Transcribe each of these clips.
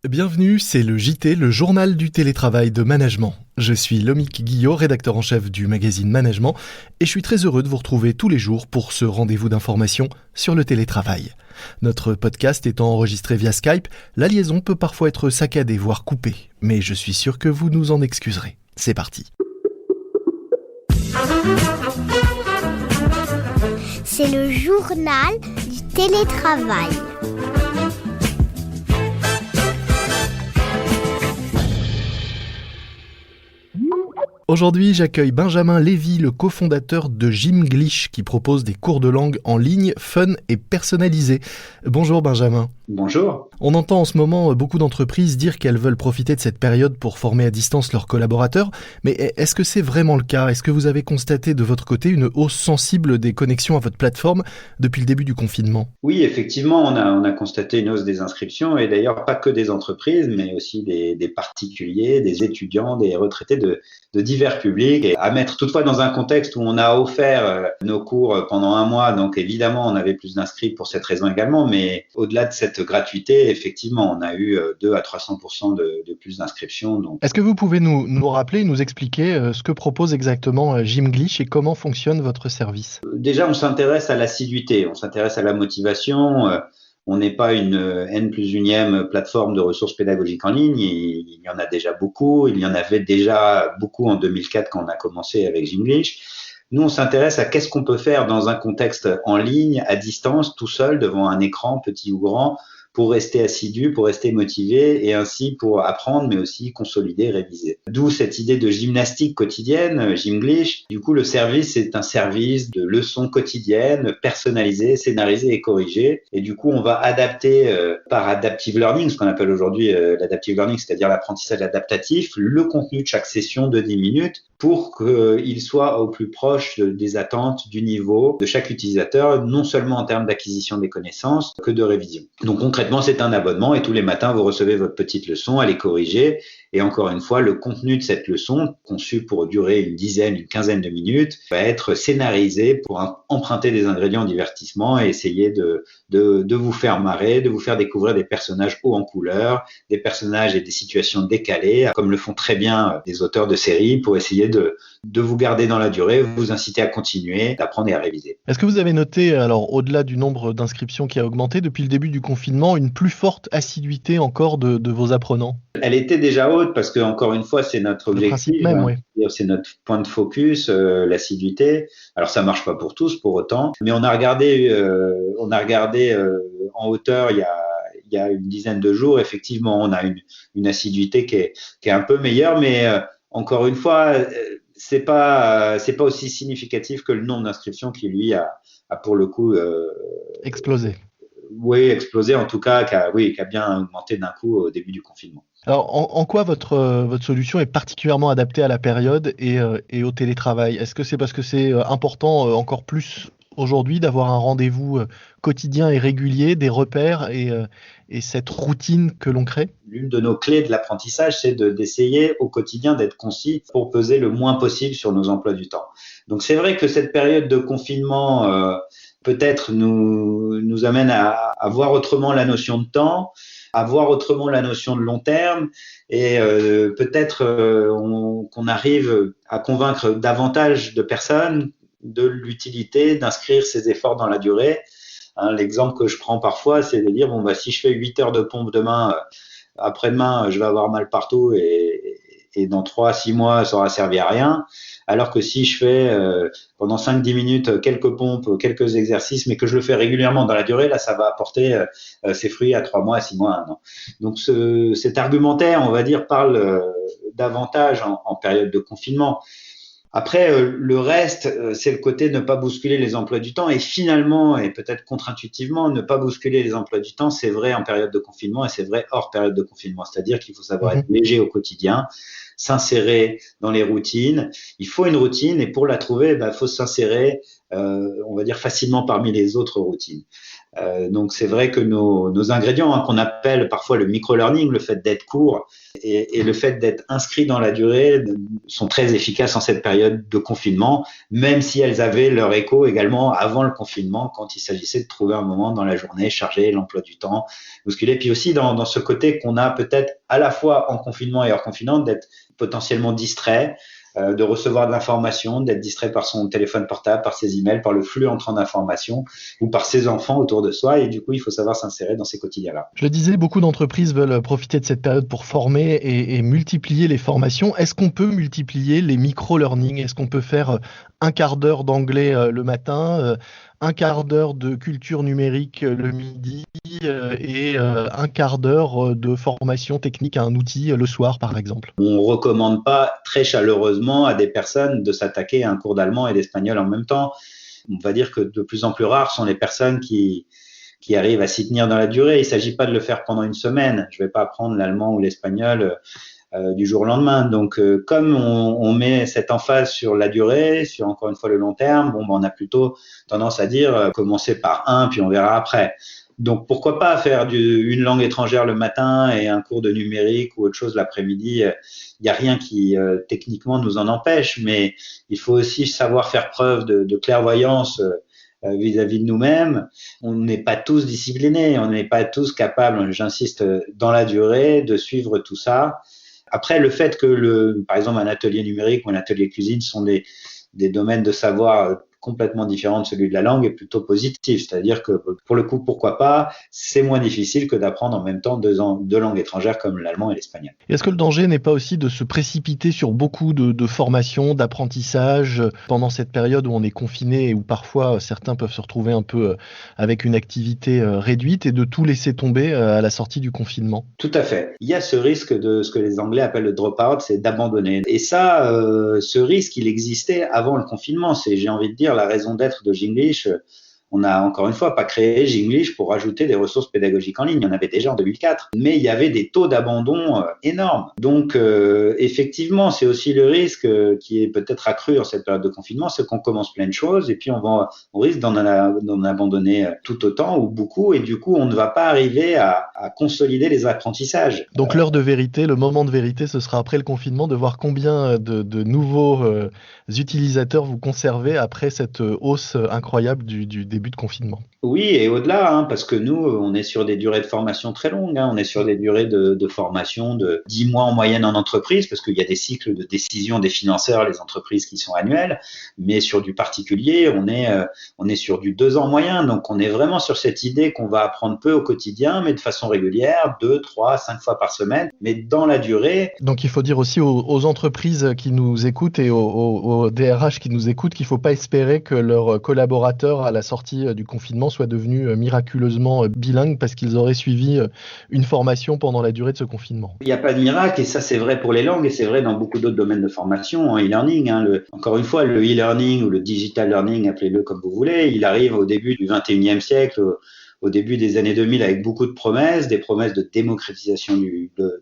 Bienvenue, c'est le JT, le journal du télétravail de Management. Je suis Lomique Guillot, rédacteur en chef du magazine Management, et je suis très heureux de vous retrouver tous les jours pour ce rendez-vous d'information sur le télétravail. Notre podcast étant enregistré via Skype, la liaison peut parfois être saccadée, voire coupée, mais je suis sûr que vous nous en excuserez. C'est parti. C'est le journal du télétravail. Aujourd'hui, j'accueille Benjamin Lévy, le cofondateur de Gymglish, qui propose des cours de langue en ligne, fun et personnalisés. Bonjour Benjamin. Bonjour. On entend en ce moment beaucoup d'entreprises dire qu'elles veulent profiter de cette période pour former à distance leurs collaborateurs, mais est-ce que c'est vraiment le cas ? Est-ce que vous avez constaté de votre côté une hausse sensible des connexions à votre plateforme depuis le début du confinement ? Oui, effectivement, on a constaté une hausse des inscriptions et d'ailleurs pas que des entreprises, mais aussi des particuliers, des étudiants, des retraités de divers publics. Et à mettre toutefois dans un contexte où on a offert nos cours pendant un mois, donc évidemment on avait plus d'inscrits pour cette raison également, mais au-delà de cette gratuité, effectivement, on a eu 2 à 300% de plus d'inscriptions. Donc. Est-ce que vous pouvez nous rappeler, nous expliquer ce que propose exactement Gymglish et comment fonctionne votre service ? Déjà, on s'intéresse à l'assiduité, on s'intéresse à la motivation. On n'est pas une N+1 plateforme de ressources pédagogiques en ligne. Il y en a déjà beaucoup. Il y en avait déjà beaucoup en 2004 quand on a commencé avec Gymglish. Nous, on s'intéresse à qu'est-ce qu'on peut faire dans un contexte en ligne, à distance, tout seul, devant un écran, petit ou grand, pour rester assidu, pour rester motivé et ainsi pour apprendre, mais aussi consolider, réviser. D'où cette idée de gymnastique quotidienne, Gymglish. Du coup, le service est un service de leçons quotidiennes, personnalisées, scénarisées et corrigées. Et du coup, on va adapter par adaptive learning, ce qu'on appelle aujourd'hui l'adaptive learning, c'est-à-dire l'apprentissage adaptatif, le contenu de chaque session de 10 minutes pour qu'il soit au plus proche des attentes, du niveau de chaque utilisateur, non seulement en termes d'acquisition des connaissances que de révision. Donc concrètement, c'est un abonnement et tous les matins, vous recevez votre petite leçon, elle est corrigée. Et encore une fois, le contenu de cette leçon, conçu pour durer une quinzaine de minutes, va être scénarisé pour emprunter des ingrédients de divertissement et essayer de vous faire marrer, de vous faire découvrir des personnages hauts en couleur, des personnages et des situations décalées, comme le font très bien des auteurs de séries, pour essayer de vous garder dans la durée, vous inciter à continuer, d'apprendre et à réviser. Est-ce que vous avez noté, alors au-delà du nombre d'inscriptions qui a augmenté depuis le début du confinement, une plus forte assiduité encore de vos apprenants ? Elle était déjà haute parce que, encore une fois, c'est notre objectif, même, oui. C'est notre point de focus, l'assiduité. Alors, ça marche pas pour tous, pour autant, mais on a regardé en hauteur il y a une dizaine de jours. Effectivement, on a une assiduité qui est un peu meilleure, mais encore une fois, c'est pas aussi significatif que le nombre d'inscriptions qui lui a pour le coup explosé. Oui, explosé en tout cas, qui a bien augmenté d'un coup au début du confinement. Alors, en quoi votre solution est particulièrement adaptée à la période et au télétravail ? Est-ce que c'est parce que c'est important encore plus aujourd'hui d'avoir un rendez-vous quotidien et régulier, des repères et cette routine que l'on crée ? L'une de nos clés de l'apprentissage, c'est d'essayer au quotidien d'être concis pour peser le moins possible sur nos emplois du temps. Donc c'est vrai que cette période de confinement peut-être nous amène à voir autrement la notion de temps, à voir autrement la notion de long terme et peut-être qu'on arrive à convaincre davantage de personnes de l'utilité d'inscrire ces efforts dans la durée. L'exemple que je prends parfois, c'est de dire si je fais 8 heures de pompe demain, après-demain, je vais avoir mal partout et dans 3-6 mois, ça aura servi à rien. Alors que si je fais pendant 5-10 minutes quelques pompes, quelques exercices, mais que je le fais régulièrement dans la durée, là, ça va apporter ses fruits à 3 mois, à 6 mois, à 1 an. Donc cet argumentaire, on va dire, parle davantage en période de confinement. Après, le reste, c'est le côté ne pas bousculer les emplois du temps et finalement, et peut-être contre-intuitivement, ne pas bousculer les emplois du temps, c'est vrai en période de confinement et c'est vrai hors période de confinement. C'est-à-dire qu'il faut savoir être léger au quotidien, s'insérer dans les routines. Il faut une routine et pour la trouver, il faut s'insérer on va dire facilement parmi les autres routines. Donc c'est vrai que nos ingrédients, qu'on appelle parfois le micro-learning, le fait d'être court et le fait d'être inscrit dans la durée, sont très efficaces en cette période de confinement, même si elles avaient leur écho également avant le confinement, quand il s'agissait de trouver un moment dans la journée, charger l'emploi du temps, bousculer, puis aussi dans ce côté qu'on a peut-être à la fois en confinement et hors confinement, d'être potentiellement distrait, de recevoir de l'information, d'être distrait par son téléphone portable, par ses emails, par le flux entrant d'informations ou par ses enfants autour de soi. Et du coup, il faut savoir s'insérer dans ces quotidiens-là. Je le disais, beaucoup d'entreprises veulent profiter de cette période pour former et multiplier les formations. Est-ce qu'on peut multiplier les micro-learning? Est-ce qu'on peut faire un quart d'heure d'anglais le matin, un quart d'heure de culture numérique le midi et un quart d'heure de formation technique à un outil le soir, par exemple? On ne recommande pas très chaleureusement à des personnes de s'attaquer à un cours d'allemand et d'espagnol en même temps. On va dire que de plus en plus rares sont les personnes qui arrivent à s'y tenir dans la durée. Il ne s'agit pas de le faire pendant une semaine. Je ne vais pas apprendre l'allemand ou l'espagnol du jour au lendemain. Donc, comme on met cette emphase sur la durée, sur encore une fois le long terme, on a plutôt tendance à dire commencer par un, puis on verra après. Donc, pourquoi pas faire une langue étrangère le matin et un cours de numérique ou autre chose l'après-midi. Il n'y a rien qui techniquement nous en empêche, mais il faut aussi savoir faire preuve de clairvoyance vis-à-vis de nous-mêmes. On n'est pas tous disciplinés, on n'est pas tous capables, j'insiste, dans la durée, de suivre tout ça. Après, le fait que par exemple, un atelier numérique ou un atelier cuisine sont des domaines de savoir complètement différent de celui de la langue est plutôt positif. C'est-à-dire que pour le coup, pourquoi pas, c'est moins difficile que d'apprendre en même temps deux langues étrangères comme l'allemand et l'espagnol. Est-ce que le danger n'est pas aussi de se précipiter sur beaucoup de formations, d'apprentissage pendant cette période où on est confiné et où parfois certains peuvent se retrouver un peu avec une activité réduite et de tout laisser tomber à la sortie du confinement? Tout à fait. Il y a ce risque de ce que les Anglais appellent le drop-out, c'est d'abandonner. Et ça, ce risque, il existait avant le confinement. C'est, j'ai envie de dire, la raison d'être de Jinglish. On n'a encore une fois pas créé Jinglish pour ajouter des ressources pédagogiques en ligne. Il y en avait déjà en 2004. Mais il y avait des taux d'abandon énormes. Donc, effectivement, c'est aussi le risque qui est peut-être accru en cette période de confinement, c'est qu'on commence plein de choses et puis on risque d'en abandonner tout autant ou beaucoup. Et du coup, on ne va pas arriver à consolider les apprentissages. Donc, l'heure de vérité, le moment de vérité, ce sera après le confinement, de voir combien de nouveaux utilisateurs vous conservez après cette hausse incroyable du début de confinement. Oui, et au-delà, parce que nous, on est sur des durées de formation très longues. On est sur des durées de formation de 10 mois en moyenne en entreprise, parce qu'il y a des cycles de décision des financeurs, les entreprises qui sont annuels. Mais sur du particulier, on est sur du 2 ans moyen. Donc, on est vraiment sur cette idée qu'on va apprendre peu au quotidien, mais de façon régulière, 2, 3, 5 fois par semaine, mais dans la durée. Donc, il faut dire aussi aux entreprises qui nous écoutent et aux DRH qui nous écoutent qu'il ne faut pas espérer que leurs collaborateurs, à la sortie du confinement, soient devenus miraculeusement bilingues parce qu'ils auraient suivi une formation pendant la durée de ce confinement. Il n'y a pas de miracle, et ça c'est vrai pour les langues et c'est vrai dans beaucoup d'autres domaines de formation, en e-learning. Encore une fois, le e-learning ou le digital learning, appelez-le comme vous voulez, il arrive au début du 21e siècle, au début des années 2000 avec beaucoup de promesses, des promesses de démocratisation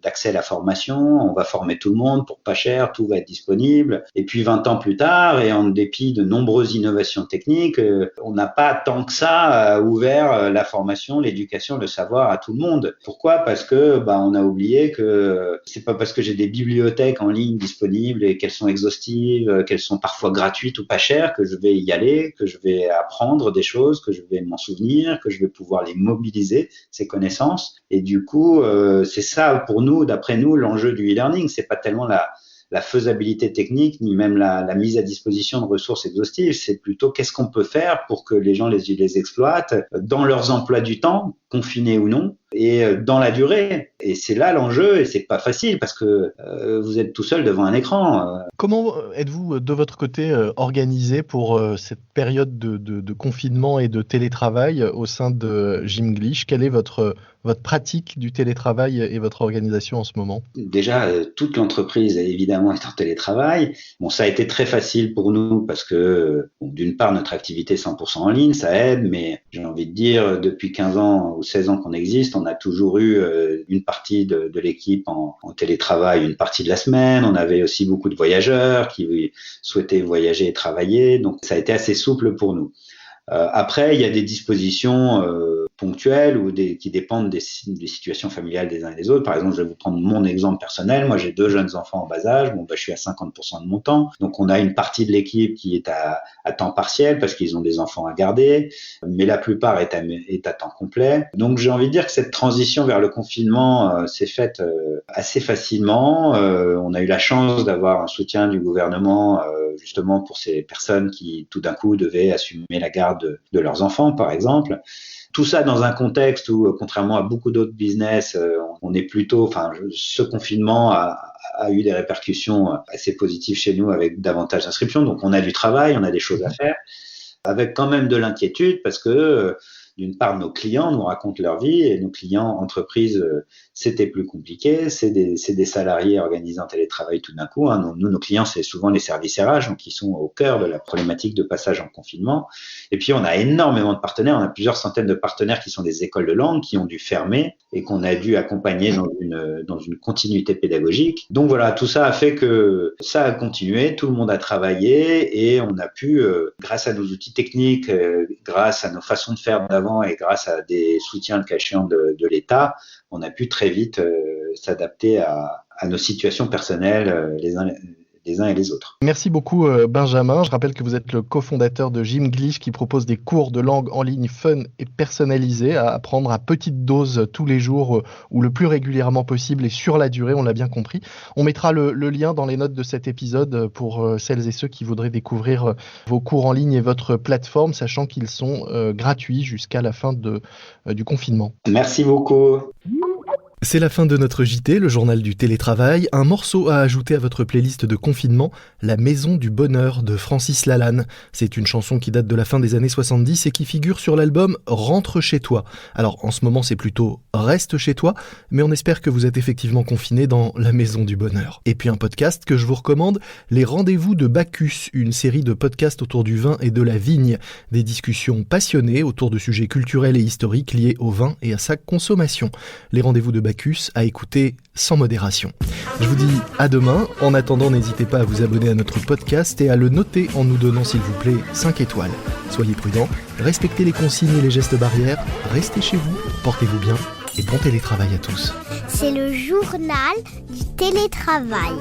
d'accès à la formation. On va former tout le monde pour pas cher, tout va être disponible. Et puis 20 ans plus tard, et en dépit de nombreuses innovations techniques, on n'a pas tant que ça ouvert la formation, l'éducation, le savoir à tout le monde. Pourquoi ? Parce que on a oublié que c'est pas parce que j'ai des bibliothèques en ligne disponibles et qu'elles sont exhaustives, qu'elles sont parfois gratuites ou pas chères, que je vais y aller, que je vais apprendre des choses, que je vais m'en souvenir, que je vais pouvoir les mobiliser, ces connaissances. Et du coup, c'est ça pour nous, d'après nous, l'enjeu du e-learning. C'est pas tellement la faisabilité technique, ni même la mise à disposition de ressources exhaustives. C'est plutôt qu'est-ce qu'on peut faire pour que les gens les exploitent dans leurs emplois du temps, confinés ou non, et dans la durée. Et c'est là l'enjeu, et c'est pas facile parce que vous êtes tout seul devant un écran. Comment êtes-vous de votre côté organisé pour cette période de confinement et de télétravail au sein de Jinglish? Quelle est votre pratique du télétravail et votre organisation en ce moment? Déjà, toute l'entreprise évidemment est en télétravail. Bon, ça a été très facile pour nous parce que d'une part notre activité est 100% en ligne, ça aide, mais j'ai envie de dire depuis 15 ans ou 16 ans qu'on existe, on a toujours eu une partie de l'équipe en télétravail, une partie de la semaine. On avait aussi beaucoup de voyageurs qui souhaitaient voyager et travailler. Donc, ça a été assez souple pour nous. Après, il y a des dispositions ponctuelles ou qui dépendent des situations familiales des uns et des autres. Par exemple, je vais vous prendre mon exemple personnel. Moi, j'ai 2 jeunes enfants en bas âge. Je suis à 50% de mon temps. Donc, on a une partie de l'équipe qui est à temps partiel parce qu'ils ont des enfants à garder, mais la plupart est à temps complet. Donc, j'ai envie de dire que cette transition vers le confinement s'est faite assez facilement. On a eu la chance d'avoir un soutien du gouvernement justement pour ces personnes qui, tout d'un coup, devaient assumer la garde de leurs enfants, par exemple. Tout ça dans un contexte où, contrairement à beaucoup d'autres business, on est plutôt, ce confinement a eu des répercussions assez positives chez nous avec davantage d'inscriptions. Donc, on a du travail, on a des choses à faire, avec quand même de l'inquiétude parce que, d'une part, nos clients nous racontent leur vie et nos clients entreprises, c'était plus compliqué. C'est des salariés organisés en télétravail tout d'un coup. Nous, nos clients, c'est souvent les services RH, donc ils sont au cœur de la problématique de passage en confinement. Et puis, on a énormément de partenaires. On a plusieurs centaines de partenaires qui sont des écoles de langue qui ont dû fermer et qu'on a dû accompagner dans une continuité pédagogique. Donc voilà, tout ça a fait que ça a continué. Tout le monde a travaillé et on a pu, grâce à nos outils techniques, grâce à nos façons de faire d'avant et grâce à des soutiens le cas échéant de l'État, on a pu très vite s'adapter à nos situations personnelles les uns et les autres. Merci beaucoup Benjamin. Je rappelle que vous êtes le cofondateur de Gymglish qui propose des cours de langue en ligne fun et personnalisés à apprendre à petite dose tous les jours ou le plus régulièrement possible et sur la durée, on l'a bien compris. On mettra le lien dans les notes de cet épisode pour celles et ceux qui voudraient découvrir vos cours en ligne et votre plateforme, sachant qu'ils sont gratuits jusqu'à la fin du confinement. Merci beaucoup. C'est la fin de notre JT, le journal du télétravail. Un morceau à ajouter à votre playlist de confinement, La Maison du Bonheur de Francis Lalanne. C'est une chanson qui date de la fin des années 70 et qui figure sur l'album Rentre chez toi. Alors en ce moment c'est plutôt Reste chez toi, mais on espère que vous êtes effectivement confinés dans La Maison du Bonheur. Et puis un podcast que je vous recommande, Les Rendez-vous de Bacchus, une série de podcasts autour du vin et de la vigne. Des discussions passionnées autour de sujets culturels et historiques liés au vin et à sa consommation. Les Rendez-vous de Bacchus à écouter sans modération. Je vous dis à demain. En attendant, n'hésitez pas à vous abonner à notre podcast et à le noter en nous donnant, s'il vous plaît, 5 étoiles. Soyez prudents, respectez les consignes et les gestes barrières, restez chez vous, portez-vous bien et bon télétravail à tous. C'est le journal du télétravail.